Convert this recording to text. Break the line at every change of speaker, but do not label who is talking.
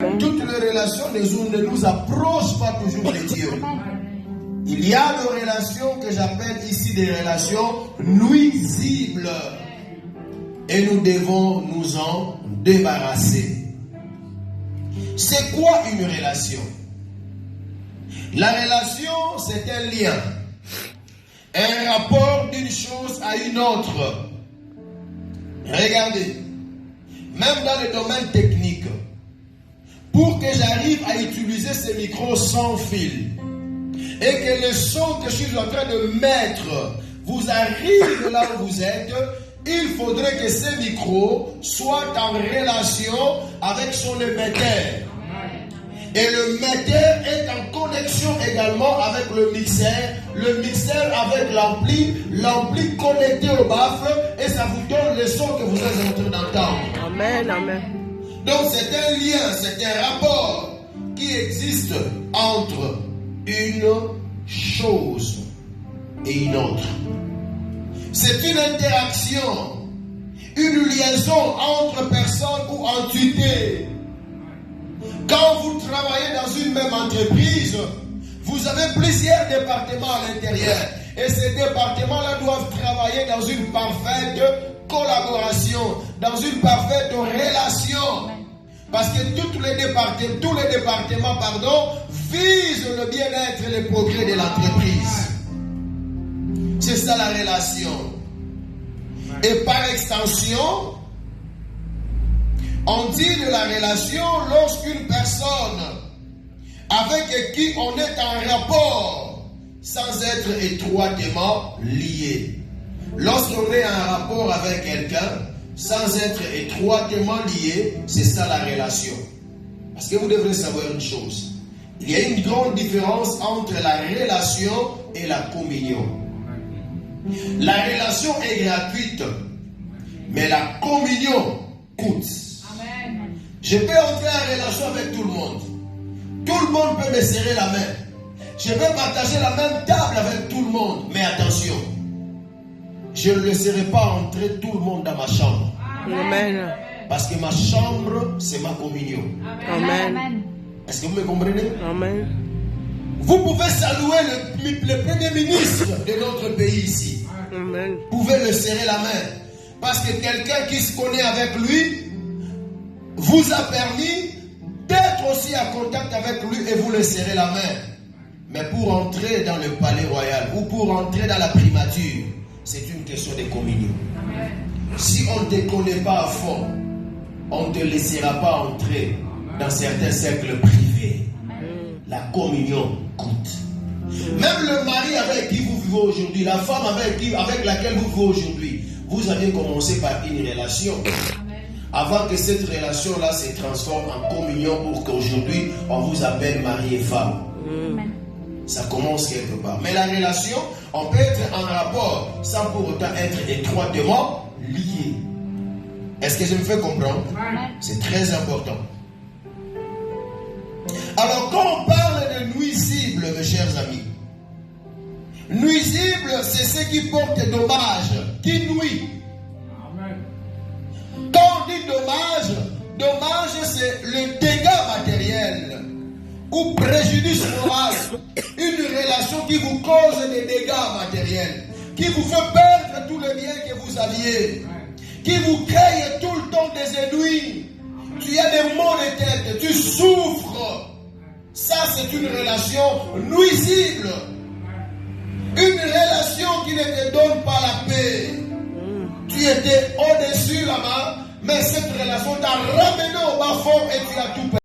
Toutes les relations ne nous approchent pas toujours de Dieu. Il y a des relations que j'appelle ici des relations nuisibles. Et nous devons nous en débarrasser. C'est quoi une relation? La relation, c'est un lien. Un rapport d'une chose à une autre. Regardez. Même dans le domaine technique, pour que j'arrive à utiliser ces micros sans fil, et que le son que je suis en train de mettre vous arrive là où vous êtes, il faudrait que ces micros soient en relation avec son émetteur. Et le metteur est en connexion également avec le mixeur avec l'ampli, l'ampli connecté au baffle, et ça vous donne le son que vous êtes en train d'entendre.
Amen, amen.
Donc c'est un lien, c'est un rapport qui existe entre une chose et une autre. C'est une interaction, une liaison entre personnes ou entités. Quand vous travaillez dans une même entreprise, vous avez plusieurs départements à l'intérieur. Et ces départements-là doivent travailler dans une parfaite collaboration, dans une parfaite relation. Parce que tous les départements, visent le bien-être et le progrès de l'entreprise. C'est ça la relation. Et par extension, on dit de la relation lorsqu'une personne avec qui on est en rapport sans être étroitement lié. Lorsqu'on est en rapport avec quelqu'un sans être étroitement lié, c'est ça la relation. Parce que vous devrez savoir une chose. Il y a une grande différence entre la relation et la communion. La relation est gratuite, mais la communion coûte. Je peux entrer en relation avec tout le monde. Tout le monde peut me serrer la main. Je peux partager la même table avec tout le monde. Mais attention, je ne laisserai pas entrer tout le monde dans ma chambre.
Amen.
Parce que ma chambre, c'est ma communion.
Amen.
Est-ce que vous me comprenez?
Amen.
Vous pouvez saluer le premier ministre de notre pays ici.
Amen.
Vous pouvez le serrer la main. Parce que quelqu'un qui se connaît avec lui vous a permis d'être aussi en contact avec lui et vous le serrez la main. Mais pour entrer dans le palais royal ou pour entrer dans la primature, c'est une question de communion. Amen. Si on ne te connaît pas à fond, on ne te laissera pas entrer dans certains cercles privés. Amen. La communion coûte. Même le mari avec qui vous vivez aujourd'hui, la femme avec laquelle vous vivez aujourd'hui, vous avez commencé par une relation. Avant que cette relation-là se transforme en communion pour qu'aujourd'hui, on vous appelle mari et femme. Amen. Ça commence quelque part. Mais la relation, on peut être en rapport sans pour autant être étroitement lié. Est-ce que je me fais comprendre? Amen. C'est très important. Alors, quand on parle de nuisible, mes chers amis, nuisible, c'est ce qui porte dommage, qui nuit. Quand on dit dommage c'est le dégât matériel ou préjudice moral. Une relation qui vous cause des dégâts matériels, qui vous fait perdre tous les biens que vous aviez, qui vous crée tout le temps des ennuis. Tu as des maux de tête, tu souffres. Ça, c'est une relation nuisible. Une relation qui ne te donne pas la paix. Tu étais au-dessus là-bas, mais cette relation t'a ramené au bas fond et tu as tout perdu.